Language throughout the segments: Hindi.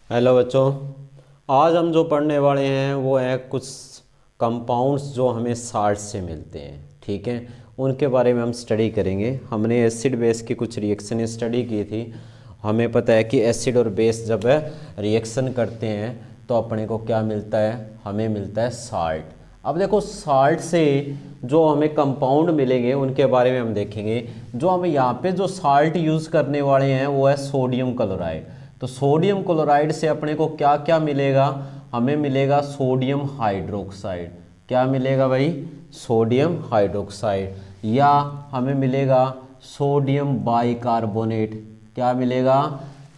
हेलो बच्चों। आज हम जो पढ़ने वाले हैं वो है कुछ कंपाउंड्स जो हमें साल्ट से मिलते हैं। ठीक है, उनके बारे में हम स्टडी करेंगे। हमने एसिड बेस की कुछ रिएक्शन स्टडी की थी। हमें पता है कि एसिड और बेस जब रिएक्शन करते हैं तो अपने को क्या मिलता है, हमें मिलता है साल्ट। अब देखो, साल्ट से जो हमें कंपाउंड मिलेंगे उनके बारे में हम देखेंगे। जो हम यहाँ पे जो साल्ट यूज़ करने वाले हैं वो है सोडियम क्लोराइड। तो सोडियम क्लोराइड से अपने को क्या क्या मिलेगा, हमें मिलेगा सोडियम हाइड्रोक्साइड। क्या मिलेगा भाई? Sodium hydroxide. या हमें मिलेगा सोडियम बाइकार्बोनेट। क्या मिलेगा?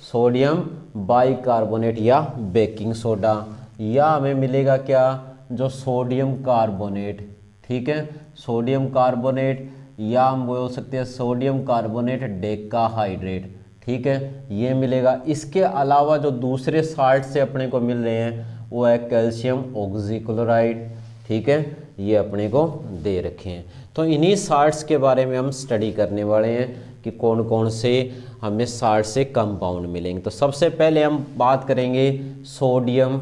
सोडियम बाइकार्बोनेट या बेकिंग सोडा। या हमें मिलेगा क्या? जो सोडियम कार्बोनेट। ठीक है, सोडियम कार्बोनेट। या हम बोल सकते हैं सोडियम कार्बोनेट डेकाहाइड्रेट। ठीक है, ये मिलेगा। इसके अलावा जो दूसरे साल्ट से अपने को मिल रहे हैं वो है कैल्शियम ऑक्सीक्लोराइड। ठीक है, ये अपने को दे रखे हैं। तो इन्हीं साल्ट्स के बारे में हम स्टडी करने वाले हैं कि कौन कौन से हमें साल्ट से कंपाउंड मिलेंगे। तो सबसे पहले हम बात करेंगे सोडियम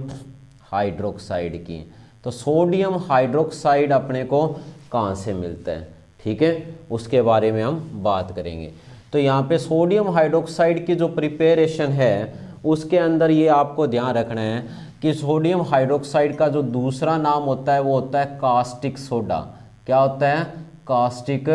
हाइड्रोक्साइड की। तो सोडियम हाइड्रोक्साइड अपने को कहाँ से मिलता है, ठीक है, उसके बारे में हम बात करेंगे। तो यहाँ पे सोडियम हाइड्रोक्साइड की जो प्रिपरेशन है उसके अंदर ये आपको ध्यान रखना है कि सोडियम हाइड्रोक्साइड का जो दूसरा नाम होता है वो होता है कास्टिक सोडा। क्या होता है? कास्टिक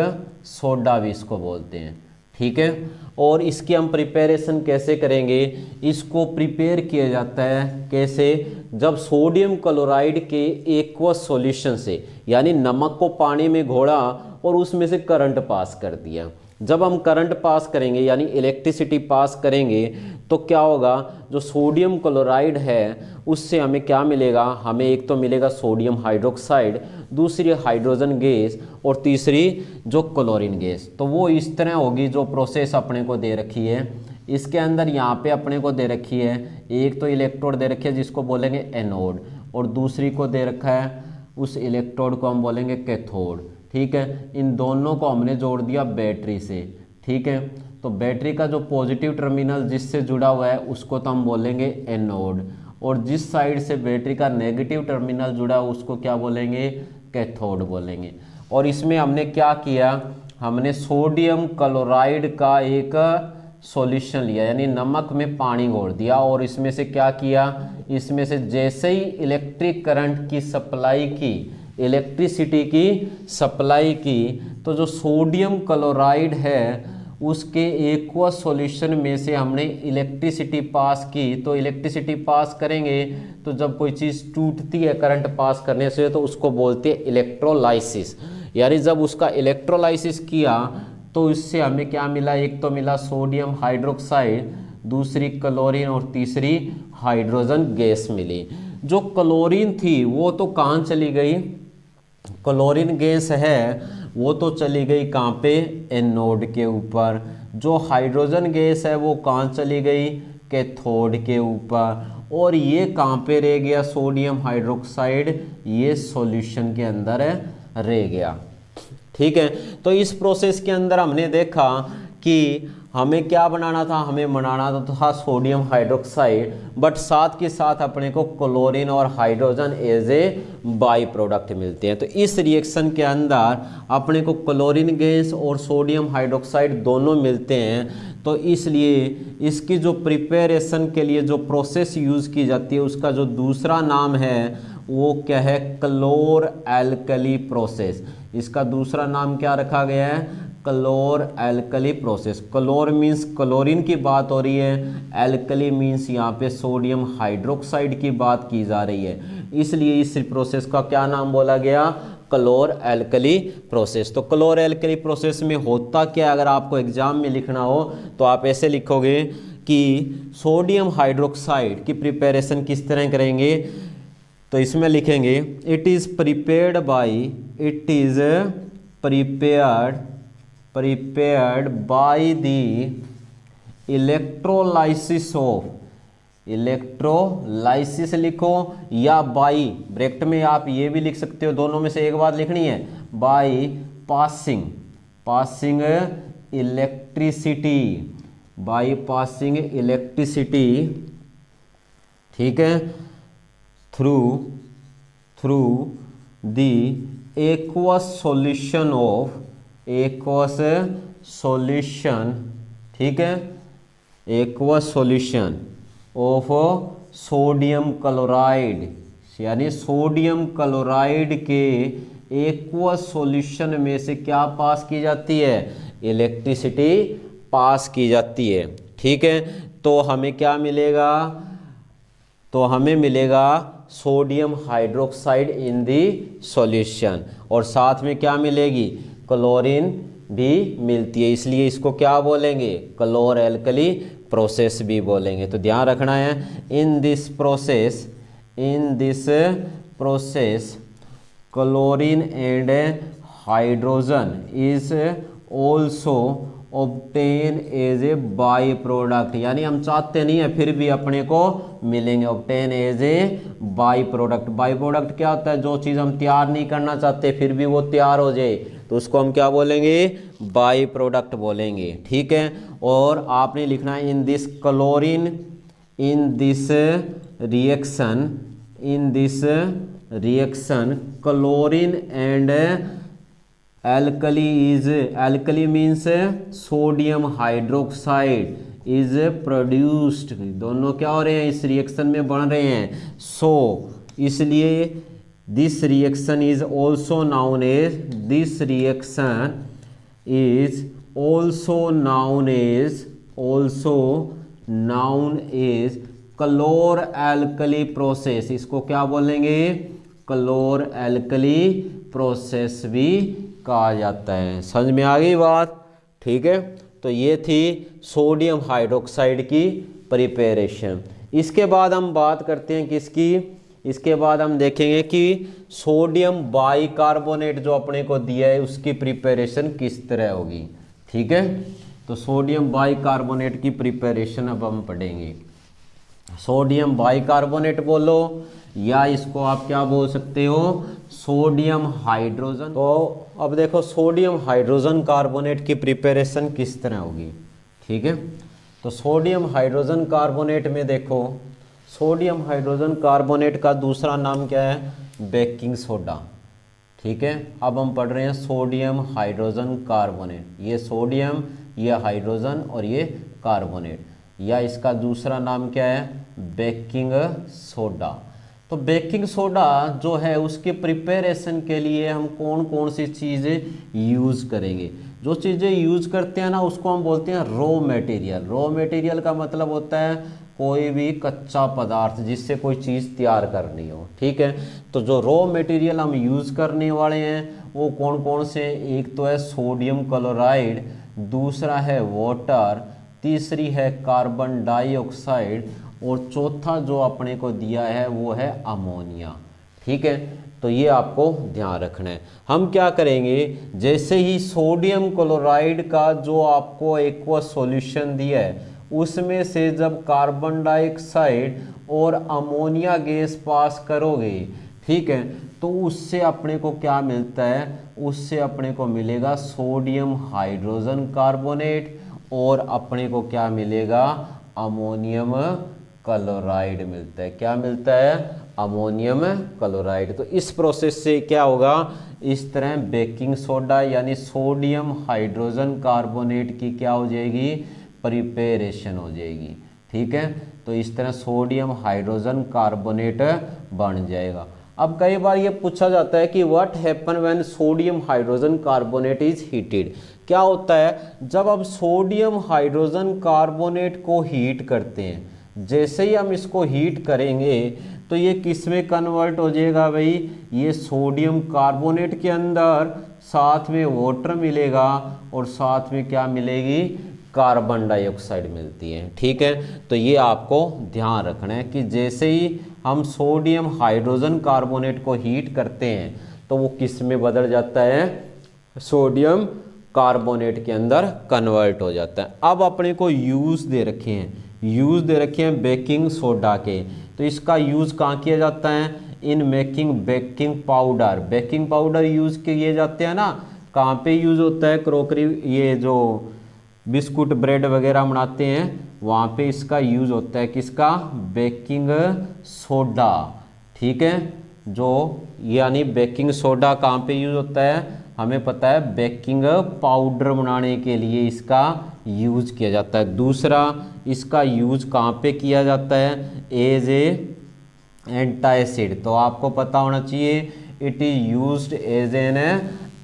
सोडा भी इसको बोलते हैं। ठीक है, और इसकी हम प्रिपरेशन कैसे करेंगे? इसको प्रिपेयर किया जाता है कैसे? जब सोडियम क्लोराइड के एक्वस सॉल्यूशन से, यानी नमक को पानी में घोला और उसमें से करंट पास कर दिया। जब हम करंट पास करेंगे यानी इलेक्ट्रिसिटी पास करेंगे तो क्या होगा? जो सोडियम क्लोराइड है उससे हमें क्या मिलेगा? हमें एक तो मिलेगा सोडियम हाइड्रोक्साइड, दूसरी हाइड्रोजन गैस, और तीसरी जो क्लोरीन गैस। तो वो इस तरह होगी जो प्रोसेस अपने को दे रखी है। इसके अंदर यहाँ पे अपने को दे रखी है, एक तो इलेक्ट्रोड दे रखी है जिसको बोलेंगे एनोड, और दूसरी को दे रखा है, उस इलेक्ट्रोड को हम बोलेंगे कैथोड। ठीक है, इन दोनों को हमने जोड़ दिया बैटरी से। ठीक है, तो बैटरी का जो पॉजिटिव टर्मिनल जिससे जुड़ा हुआ है उसको तो हम बोलेंगे एनोड, और जिस साइड से बैटरी का नेगेटिव टर्मिनल जुड़ा है उसको क्या बोलेंगे? कैथोड बोलेंगे। और इसमें हमने क्या किया? हमने सोडियम क्लोराइड का एक सॉल्यूशन लिया, यानी नमक में पानी घोल दिया, और इसमें से क्या किया? इसमें से जैसे ही इलेक्ट्रिक करंट की सप्लाई की, इलेक्ट्रिसिटी की सप्लाई की, तो जो सोडियम क्लोराइड है उसके एक्वस सॉल्यूशन में से हमने इलेक्ट्रिसिटी पास की। तो इलेक्ट्रिसिटी पास करेंगे तो जब कोई चीज़ टूटती है करंट पास करने से तो उसको बोलते हैं इलेक्ट्रोलाइसिस। यानी जब उसका इलेक्ट्रोलाइसिस किया तो इससे हमें क्या मिला? एक तो मिला सोडियम हाइड्रोक्साइड, दूसरी क्लोरीन, और तीसरी हाइड्रोजन गैस मिली। जो क्लोरीन थी वो तो कहाँ चली गई? क्लोरीन गैस है वो तो चली गई कहाँ पे? एनोड के ऊपर। जो हाइड्रोजन गैस है वो कहाँ चली गई? कैथोड के ऊपर। और ये कहाँ पे रह गया? सोडियम हाइड्रोक्साइड ये सॉल्यूशन के अंदर रह गया। ठीक है, तो इस प्रोसेस के अंदर हमने देखा कि हमें क्या बनाना था? हमें बनाना तो था सोडियम हाइड्रोक्साइड, बट साथ के साथ अपने को क्लोरीन और hydrogen as a by product मिलते हैं। तो इस रिएक्शन के अंदर अपने को क्लोरीन गैस और सोडियम हाइड्रोक्साइड दोनों मिलते हैं। तो इसलिए इसकी जो प्रिपरेशन के लिए जो प्रोसेस यूज़ की जाती है उसका जो दूसरा नाम है वो क्या है? क्लोर एल्कली प्रोसेस। इसका दूसरा नाम क्या रखा गया है? क्लोर एल्कली प्रोसेस। क्लोर मीन्स क्लोरीन की बात हो रही है, एल्कली मीन्स यहाँ पे सोडियम हाइड्रोक्साइड की बात की जा रही है, इसलिए इस प्रोसेस का क्या नाम बोला गया? क्लोर एल्कली प्रोसेस। तो क्लोर एल्कली प्रोसेस में होता क्या? अगर आपको एग्जाम में लिखना हो तो आप ऐसे लिखोगे कि सोडियम हाइड्रोक्साइड की प्रिपरेशन किस तरह करेंगे। तो इसमें लिखेंगे it is prepared by, it is prepared by the electrolysis of, electrolysis लिखो या बाई, ब्रैकेट में आप ये भी लिख सकते हो, दोनों में से एक बात लिखनी है। By passing electricity, by passing electricity ठीक है, थ्रू द एक्वस सॉल्यूशन, ठीक है, aqueous solution of sodium chloride, यानी सोडियम क्लोराइड के एक्वस सॉल्यूशन में से क्या पास की जाती है, इलेक्ट्रिसिटी पास की जाती है। ठीक है, तो हमें क्या मिलेगा, तो हमें मिलेगा सोडियम हाइड्रोक्साइड इन दी सॉल्यूशन, और साथ में क्या मिलेगी, क्लोरीन भी मिलती है, इसलिए इसको क्या बोलेंगे, क्लोर एल्कली प्रोसेस भी बोलेंगे। तो ध्यान रखना है, in this process chlorine and hydrogen is also obtain as a by product, यानी हम चाहते नहीं है फिर भी अपने को मिलेंगे, obtain as a by product. By product क्या होता है, जो चीज़ हम तैयार नहीं करना चाहते फिर भी वो तैयार हो जाए, तो उसको हम क्या बोलेंगे, बाई प्रोडक्ट बोलेंगे। ठीक है, और आपने लिखना है in this chlorine, in this reaction chlorine and alkali means sodium hydroxide is produced, दोनों क्या हो रहे हैं, इस रिएक्शन में बन रहे हैं। सो इसलिए this reaction is also known as chlor alkali process, इसको क्या बोलेंगे, क्लोर एल्कली प्रोसेस भी कहा जाता है। समझ में आ गई बात। ठीक है, तो ये थी सोडियम हाइड्रोक्साइड की प्रिपरेशन। इसके बाद हम बात करते हैं किसकी, इसके बाद हम देखेंगे कि सोडियम बाइकार्बोनेट जो अपने को दिया है उसकी प्रिपरेशन किस तरह होगी। ठीक है, तो सोडियम बाइकार्बोनेट की प्रिपरेशन अब हम पढ़ेंगे। सोडियम बाइकार्बोनेट बोलो, या इसको आप क्या बोल सकते हो, सोडियम हाइड्रोजन। तो अब देखो सोडियम हाइड्रोजन कार्बोनेट की प्रिपरेशन किस तरह होगी। ठीक है, तो सोडियम हाइड्रोजन कार्बोनेट में देखो, सोडियम हाइड्रोजन कार्बोनेट का दूसरा नाम क्या है, बेकिंग सोडा। ठीक है, अब हम पढ़ रहे हैं सोडियम हाइड्रोजन कार्बोनेट, ये सोडियम, ये हाइड्रोजन और ये कार्बोनेट, या इसका दूसरा नाम क्या है, बेकिंग सोडा। तो बेकिंग सोडा जो है उसके प्रिपरेशन के लिए हम कौन कौन सी चीज़ें यूज़ करेंगे, जो चीज़ें यूज़ करते हैं ना उसको हम बोलते हैं रॉ मटेरियल। रॉ मटेरियल का मतलब होता है कोई भी कच्चा पदार्थ जिससे कोई चीज़ तैयार करनी हो। ठीक है, तो जो रॉ मटेरियल हम यूज़ करने वाले हैं वो कौन कौन से, एक तो है सोडियम क्लोराइड, दूसरा है वाटर, तीसरी है कार्बन डाइऑक्साइड, और चौथा जो अपने को दिया है वो है अमोनिया। ठीक है, तो ये आपको ध्यान रखना है। हम क्या करेंगे, जैसे ही सोडियम क्लोराइड का जो आपको एक्वस सॉल्यूशन दिया है उसमें से जब कार्बन डाइऑक्साइड और अमोनिया गैस पास करोगे, ठीक है, तो उससे अपने को क्या मिलता है, उससे अपने को मिलेगा सोडियम हाइड्रोजन कार्बोनेट, और अपने को क्या मिलेगा, अमोनियम क्लोराइड मिलता है। क्या मिलता है, अमोनियम क्लोराइड। तो इस प्रोसेस से क्या होगा, इस तरह बेकिंग सोडा यानी सोडियम हाइड्रोजन कार्बोनेट की क्या हो जाएगी, प्रिपरेशन हो जाएगी। ठीक है, तो इस तरह सोडियम हाइड्रोजन कार्बोनेट बन जाएगा। अब कई बार ये पूछा जाता है कि what happen when sodium hydrogen carbonate is heated. क्या होता है जब हम सोडियम हाइड्रोजन कार्बोनेट को हीट करते हैं, जैसे ही हम इसको हीट करेंगे तो ये किस में कन्वर्ट हो जाएगा भाई, ये सोडियम कार्बोनेट के अंदर साथ में वाटर मिलेगा और साथ में क्या मिलेगी, कार्बन डाइऑक्साइड मिलती है। ठीक है, तो ये आपको ध्यान रखना है कि जैसे ही हम सोडियम हाइड्रोजन कार्बोनेट को हीट करते हैं तो वो किस में बदल जाता है, सोडियम कार्बोनेट के अंदर कन्वर्ट हो जाता है। अब अपने को यूज़ दे रखे हैं बेकिंग सोडा के, तो इसका यूज़ कहाँ किया जाता है, in making baking powder. Baking powder use किए जाते हैं ना, कहाँ पे यूज़ होता है, क्रोकरी, ये जो बिस्कुट ब्रेड वगैरह बनाते हैं वहाँ पे इसका यूज़ होता है किसका, बेकिंग सोडा। ठीक है, जो यानी बेकिंग सोडा कहाँ पे यूज़ होता है, हमें पता है बेकिंग पाउडर बनाने के लिए इसका यूज़ किया जाता है। दूसरा इसका यूज़ कहाँ पे किया जाता है, एज ए एंटासिड। तो आपको पता होना चाहिए it is used as an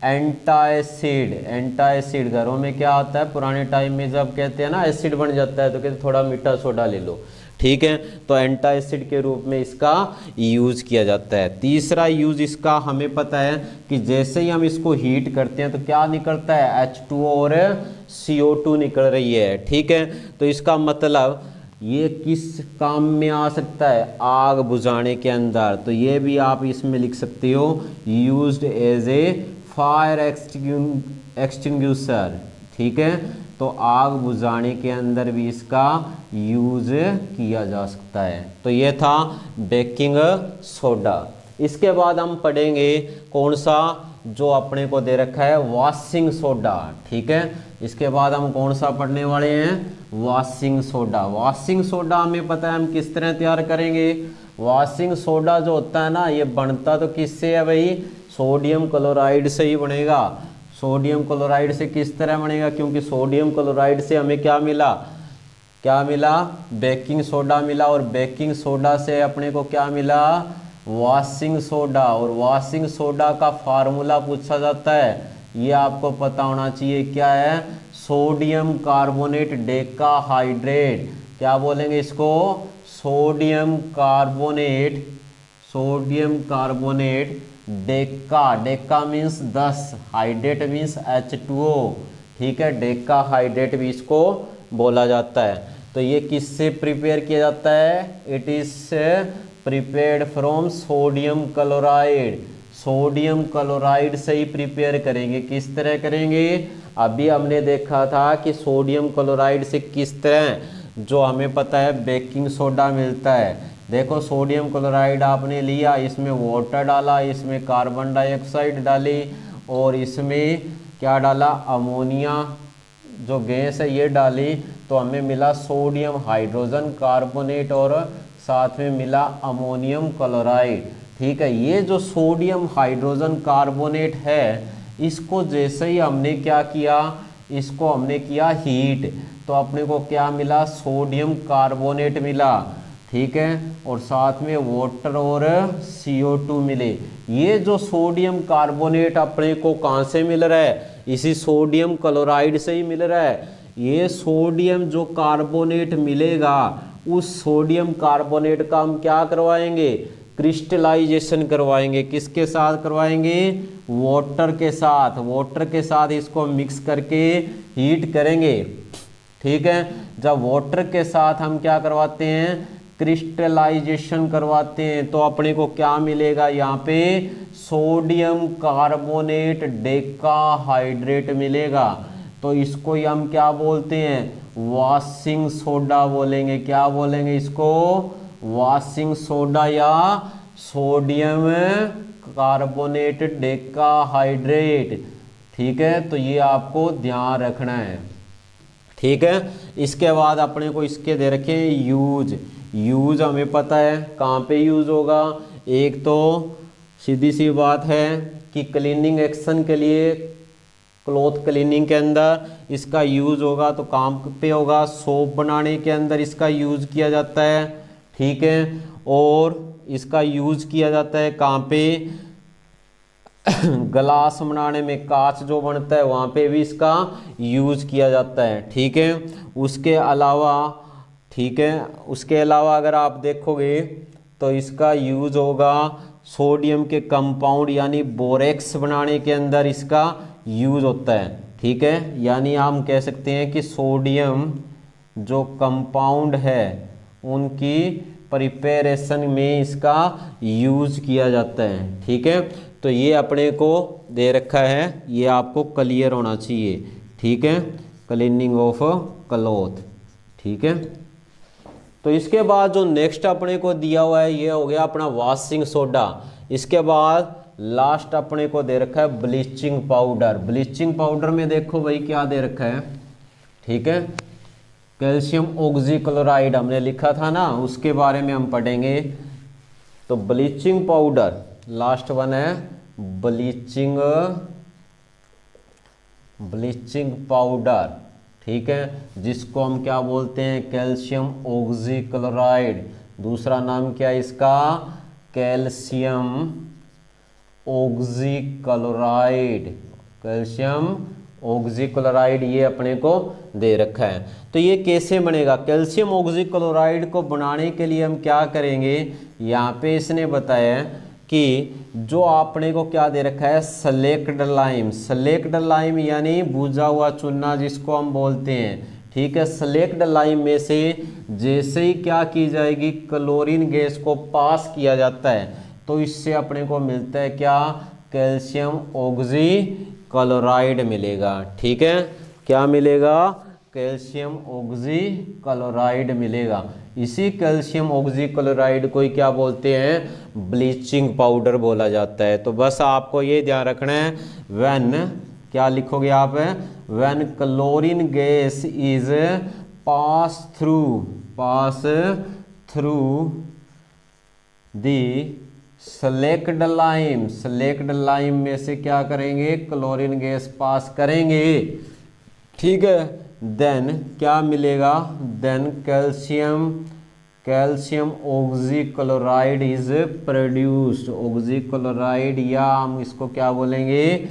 antacid. Antacid घरों में क्या आता है, पुराने टाइम में जब कहते हैं ना एसिड बन जाता है तो कहते थोड़ा मीठा सोडा ले लो। ठीक है, तो एंटासिड के रूप में इसका यूज़ किया जाता है। तीसरा यूज़ इसका हमें पता है कि जैसे ही हम इसको हीट करते हैं तो क्या निकलता है, H2O और CO2 निकल रही है। ठीक है, तो इसका मतलब ये किस काम में आ सकता है, आग बुझाने के अंदर। तो ये भी आप इसमें लिख सकते हो used as a fire extinguisher. ठीक है, तो आग बुझाने के अंदर भी इसका यूज़ किया जा सकता है। तो ये था बेकिंग सोडा। इसके बाद हम पढ़ेंगे कौन सा, जो अपने को दे रखा है वॉशिंग सोडा। ठीक है, इसके बाद हम कौन सा पढ़ने वाले हैं, वॉशिंग सोडा। वॉशिंग सोडा हमें पता है हम किस तरह तैयार करेंगे। वॉशिंग सोडा जो होता है ना, ये बनता तो किससे है भाई, सोडियम क्लोराइड से ही बनेगा। सोडियम क्लोराइड से किस तरह बनेगा, क्योंकि सोडियम क्लोराइड से हमें क्या मिला, क्या मिला, बेकिंग सोडा मिला, और बेकिंग सोडा से अपने को क्या मिला, वॉशिंग सोडा। और वॉशिंग सोडा का फार्मूला पूछा जाता है, ये आपको पता होना चाहिए, क्या है, सोडियम कार्बोनेट डेकाहाइड्रेट। क्या बोलेंगे इसको, sodium carbonate, sodium carbonate Deka, Deka means 10, hydrate means H2O। ठीक है, डेका हाइड्रेट भी इसको बोला जाता है। तो ये किससे प्रिपेयर किया जाता है, it is prepared from sodium chloride. Sodium chloride से ही प्रिपेयर करेंगे। किस तरह करेंगे, अभी हमने देखा था कि सोडियम क्लोराइड से किस तरह, जो हमें पता है बेकिंग सोडा मिलता है। देखो सोडियम क्लोराइड आपने लिया, इसमें वाटर डाला, इसमें कार्बन डाइऑक्साइड डाली, और इसमें क्या डाला, अमोनिया जो गैस है ये डाली, तो हमें मिला सोडियम हाइड्रोजन कार्बोनेट और साथ में मिला अमोनियम क्लोराइड। ठीक है, ये जो सोडियम हाइड्रोजन कार्बोनेट है, इसको जैसे ही हमने क्या किया, इसको हमने किया हीट, तो अपने को क्या मिला, सोडियम कार्बोनेट मिला। ठीक है, और साथ में वाटर और CO2 मिले। ये जो सोडियम कार्बोनेट अपने को कहाँ से मिल रहा है, इसी सोडियम क्लोराइड से ही मिल रहा है। ये सोडियम जो कार्बोनेट मिलेगा, उस सोडियम कार्बोनेट का हम क्या करवाएंगे, क्रिस्टलाइजेशन करवाएंगे। किसके साथ करवाएंगे, वाटर के साथ। वाटर के साथ इसको मिक्स करके हीट करेंगे। ठीक है, जब वाटर के साथ हम क्या करवाते हैं, क्रिस्टलाइजेशन करवाते हैं, तो अपने को क्या मिलेगा, यहाँ पे सोडियम कार्बोनेट डेकाहाइड्रेट मिलेगा। तो इसको ही हम क्या बोलते हैं, वॉशिंग सोडा बोलेंगे। क्या बोलेंगे इसको, वॉशिंग सोडा या सोडियम कार्बोनेट डेकाहाइड्रेट। ठीक है, तो ये आपको ध्यान रखना है। ठीक है, इसके बाद अपने को इसके दे रखे हैं यूज। यूज हमें पता है कहाँ पे यूज होगा। एक तो सीधी सी बात है कि क्लीनिंग एक्शन के लिए, क्लॉथ क्लीनिंग के अंदर इसका यूज होगा। तो काम पे होगा, सोप बनाने के अंदर इसका यूज किया जाता है। ठीक है, और इसका यूज किया जाता है कहाँ पे, ग्लास बनाने में, कांच जो बनता है वहाँ पे भी इसका यूज किया जाता है। ठीक है, उसके अलावा, ठीक है, उसके अलावा अगर आप देखोगे तो इसका यूज होगा सोडियम के कंपाउंड यानी बोरेक्स बनाने के अंदर इसका यूज होता है। ठीक है, यानी हम कह सकते हैं कि सोडियम जो कंपाउंड है उनकी प्रिपरेशन में इसका यूज किया जाता है। ठीक है, तो ये अपने को दे रखा है, ये आपको क्लियर होना चाहिए। ठीक है, क्लीनिंग ऑफ क्लॉथ। ठीक है, तो इसके बाद जो नेक्स्ट अपने को दिया हुआ है ये हो गया अपना वॉशिंग सोडा। इसके बाद लास्ट अपने को दे रखा है ब्लीचिंग पाउडर। ब्लीचिंग पाउडर में देखो भाई क्या दे रखा है। ठीक है, कैल्शियम ऑक्सीक्लोराइड हमने लिखा था ना, उसके बारे में हम पढ़ेंगे। तो ब्लीचिंग पाउडर, लास्ट वन है ब्लीचिंग पाउडर, ठीक है, जिसको हम क्या बोलते हैं, कैल्शियम ऑक्सीक्लोराइड। दूसरा नाम क्या है इसका, कैल्शियम ऑक्सीक्लोराइड, कैल्शियम ऑक्सीक्लोराइड, ये अपने को दे रखा है। तो ये कैसे बनेगा, कैल्शियम ऑक्सीक्लोराइड को बनाने के लिए हम क्या करेंगे, यहाँ पे इसने बताया कि जो आपने को क्या दे रखा है, सलेक्ट लाइम, सलेक्ट लाइम यानी भुजा हुआ चूना जिसको हम बोलते हैं, ठीक है। सलेक्ट लाइम में से जैसे ही क्या की जाएगी, क्लोरीन गैस को पास किया जाता है, तो इससे अपने को मिलता है क्या, कैल्शियम ऑक्सीक्लोराइड मिलेगा, ठीक है। क्या मिलेगा, कैल्शियम ऑक्सीक्लोराइड मिलेगा। इसी कैल्शियम ऑक्सीक्लोराइड को ही क्या बोलते हैं, ब्लीचिंग पाउडर बोला जाता है। तो बस आपको ये ध्यान रखना है, व्हेन क्या लिखोगे आप, when chlorine gas is pass through the select lime, select lime में से क्या करेंगे, क्लोरीन गैस पास करेंगे, ठीक है। देन क्या मिलेगा, then calcium oxychloride is produced, oxychloride या हम इसको क्या बोलेंगे,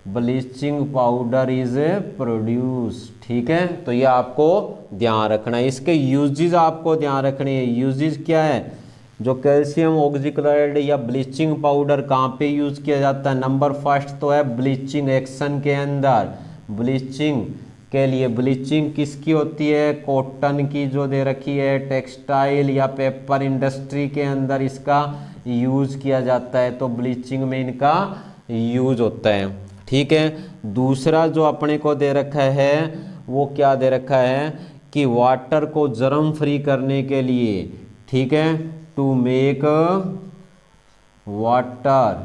ब्लीचिंग पाउडर इज प्रोड्यूस्ड, ठीक है। तो ये आपको ध्यान रखना है, इसके यूजेस आपको ध्यान रखने हैं। यूजेस क्या है, जो कैल्शियम ऑक्सीक्लोराइड या ब्लीचिंग पाउडर कहाँ पे यूज़ किया जाता है, नंबर फर्स्ट तो है ब्लीचिंग एक्शन के अंदर, ब्लीचिंग के लिए। ब्लीचिंग किसकी होती है, कॉटन की जो दे रखी है, टेक्सटाइल या पेपर इंडस्ट्री के अंदर इसका यूज़ किया जाता है, तो ब्लीचिंग में इनका यूज होता है, ठीक है। दूसरा जो अपने को दे रखा है वो क्या दे रखा है कि वाटर को जर्म फ्री करने के लिए, ठीक है, to make water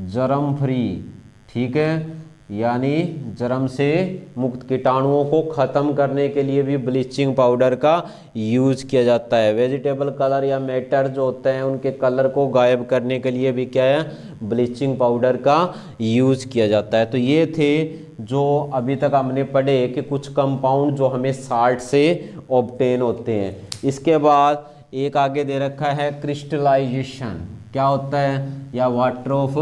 germ free, ठीक है, यानी जर्म से मुक्त कीटाणुओं को ख़त्म करने के लिए भी ब्लीचिंग पाउडर का यूज़ किया जाता है। वेजिटेबल कलर या मैटर जो होते हैं उनके कलर को गायब करने के लिए भी क्या है, ब्लीचिंग पाउडर का यूज़ किया जाता है। तो ये थे जो अभी तक हमने पढ़े कि कुछ कंपाउंड जो हमें साल्ट से ऑब्टेन होते हैं। इसके बाद एक आगे दे रखा है क्रिस्टलाइजेशन, क्या होता है, या वाटर ऑफ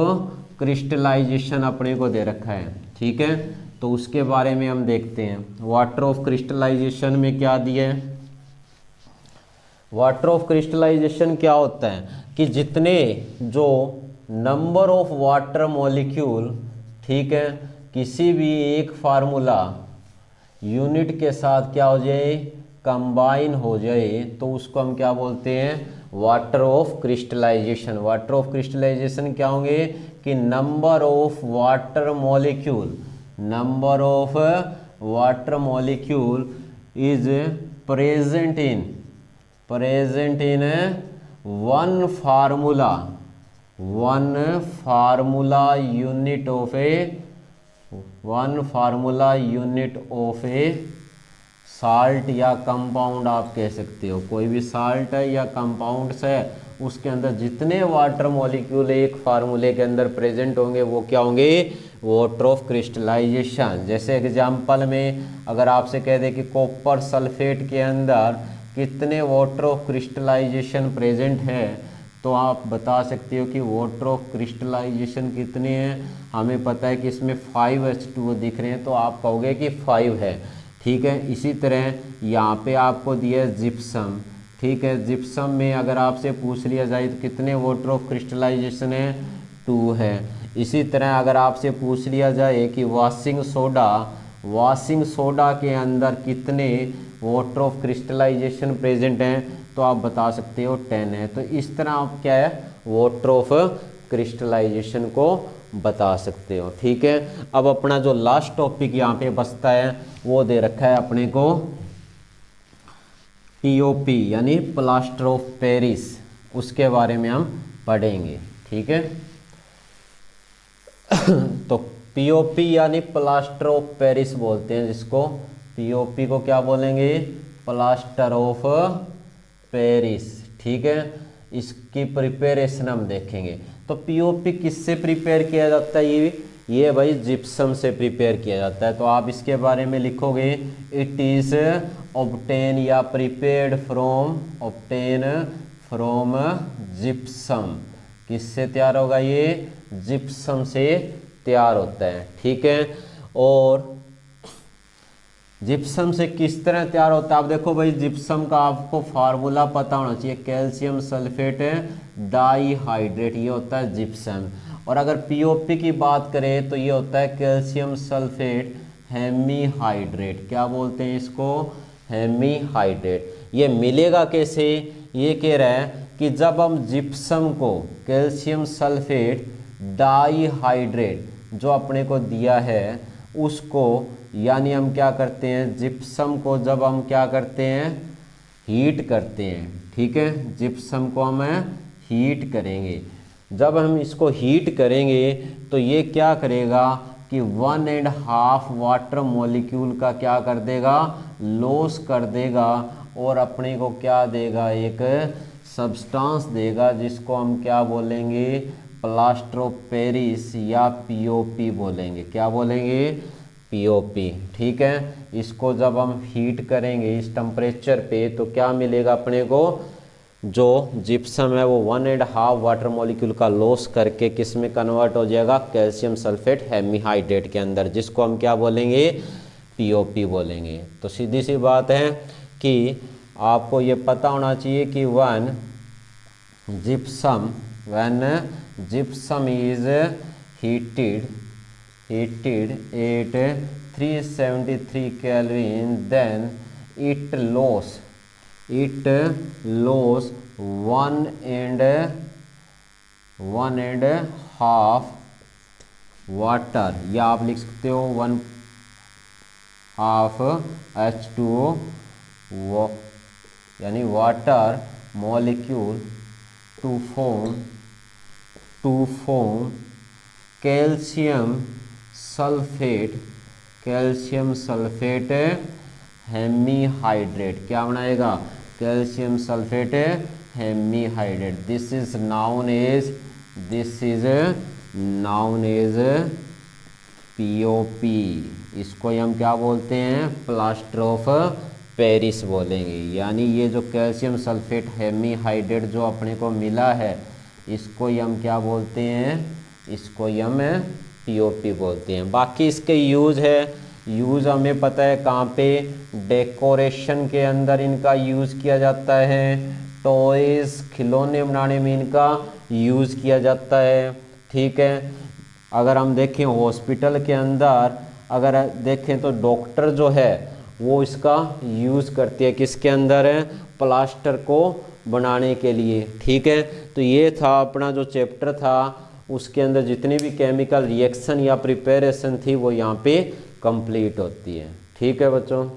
क्रिस्टलाइजेशन अपने को दे रखा है, ठीक है। तो उसके बारे में हम देखते हैं। वाटर ऑफ क्रिस्टलाइजेशन में क्या दिया है, वाटर ऑफ क्रिस्टलाइजेशन क्या होता है कि जितने जो नंबर ऑफ वाटर मॉलिक्यूल, ठीक है, किसी भी एक फार्मूला यूनिट के साथ क्या हो जाए, कंबाइन हो जाए, तो उसको हम क्या बोलते हैं, water of crystallisation. Water of crystallisation क्या होंगे कि number of water molecule, number of water molecule is present in one formula unit of a salt या कंपाउंड आप कह सकते हो। कोई भी साल्ट है या कंपाउंड्स है, उसके अंदर जितने वाटर मॉलिक्यूल एक फार्मूले के अंदर प्रेजेंट होंगे वो क्या होंगे, वाटर ऑफ क्रिस्टलाइजेशन। जैसे एग्जांपल में अगर आपसे कह दे कि कॉपर सल्फेट के अंदर कितने वाटर ऑफ क्रिस्टलाइजेशन प्रेजेंट है, तो आप बता सकते हो कि वाटर ऑफ क्रिस्टलाइजेशन कितने हैं। हमें पता है कि इसमें 5H2O दिख रहे हैं, तो आप कहोगे कि 5 है, ठीक है। इसी तरह यहाँ पे आपको दिया है जिप्सम, ठीक है। जिप्सम में अगर आपसे पूछ लिया जाए तो कितने वाटर ऑफ क्रिस्टलाइजेशन है, 2 है। इसी तरह अगर आपसे पूछ लिया जाए कि वाशिंग सोडा के अंदर कितने वाटर ऑफ क्रिस्टलाइजेशन प्रेजेंट हैं, तो आप बता सकते हो 10 है। तो इस तरह आप क्या है, वाटर ऑफ क्रिस्टलाइजेशन को बता सकते हो, ठीक है। अब अपना जो लास्ट टॉपिक यहाँ पे बचता है वो दे रखा है अपने को POP यानी प्लास्टर ऑफ पेरिस, उसके बारे में हम पढ़ेंगे, ठीक है। तो POP यानी प्लास्टर ऑफ पेरिस बोलते हैं जिसको, पीओपी को क्या बोलेंगे, प्लास्टर ऑफ पेरिस। ठीक है, इसकी प्रिपरेशन हम देखेंगे। तो पीओपी किससे प्रिपेयर किया जाता है, ये भाई जिप्सम से प्रिपेयर किया जाता है। तो आप इसके बारे में लिखोगे, इट इज ऑब्टेन या prepared from, obtain from gypsum. किससे तैयार होगा, ये जिप्सम से तैयार होता है। ठीक है, और जिप्सम से किस तरह तैयार होता है, आप देखो भाई जिप्सम का आपको फार्मूला पता होना चाहिए, कैल्शियम सल्फेट डाईहाइड्रेट, ये होता है जिप्सम। और अगर पीओपी की बात करें तो ये होता है कैल्शियम सल्फेट हेमीहाइड्रेट। क्या बोलते हैं इसको, हेमीहाइड्रेट। ये मिलेगा कैसे, ये कह रहा है कि जब हम जिप्सम को कैल्शियम सल्फेट डाईहाइड्रेट जो अपने को दिया है उसको, यानी हम क्या करते हैं, जिप्सम को जब हम क्या करते हैं, हीट करते हैं। ठीक है, जिप्सम को हम हीट करेंगे। जब हम इसको हीट करेंगे तो ये क्या करेगा कि 1.5 वाटर मॉलिक्यूल का क्या कर देगा, लॉस कर देगा, और अपने को क्या देगा, एक सब्सटेंस देगा जिसको हम क्या बोलेंगे, प्लास्टर ऑफ पेरिस या पीओपी बोलेंगे। क्या बोलेंगे, पीओपी। ठीक है, इसको जब हम हीट करेंगे इस टेम्परेचर पे तो क्या मिलेगा अपने को, जो जिप्सम है वो 1.5 वाटर मॉलिक्यूल का लॉस करके किस में कन्वर्ट हो जाएगा, कैल्शियम सल्फेट हेमीहाइड्रेट के अंदर, जिसको हम क्या बोलेंगे, पीओपी बोलेंगे। तो सीधी सी बात है कि आपको ये पता होना चाहिए कि when gypsum is heated at 373 Kelvin, then it lose 1.5 water, या आप लिख सकते हो 1/2 H2O, यानी water molecule to form calcium sulphate hemihydrate. क्या बनाएगा, calcium sulphate hemihydrate. This is known as POP. इसको हम क्या बोलते हैं, प्लास्टर ऑफ पेरिस बोलेंगे। यानी ये जो कैल्शियम सल्फेट हेमीहाइड्रेट जो अपने को मिला है, इसको हम क्या बोलते हैं, इसको हम पीओपी बोलते हैं। बाकी इसके यूज़ हमें पता है कहाँ पे, डेकोरेशन के अंदर इनका यूज़ किया जाता है, टॉयज़ खिलौने बनाने में इनका यूज़ किया जाता है। ठीक है, अगर हम देखें हॉस्पिटल के अंदर अगर देखें तो डॉक्टर जो है वो इसका यूज़ करती है, किसके अंदर है, प्लास्टर को बनाने के लिए। ठीक है, तो ये था अपना जो चैप्टर था, उसके अंदर जितनी भी केमिकल रिएक्शन या प्रिपरेशन थी वो यहाँ पे कंप्लीट होती है। ठीक है बच्चों।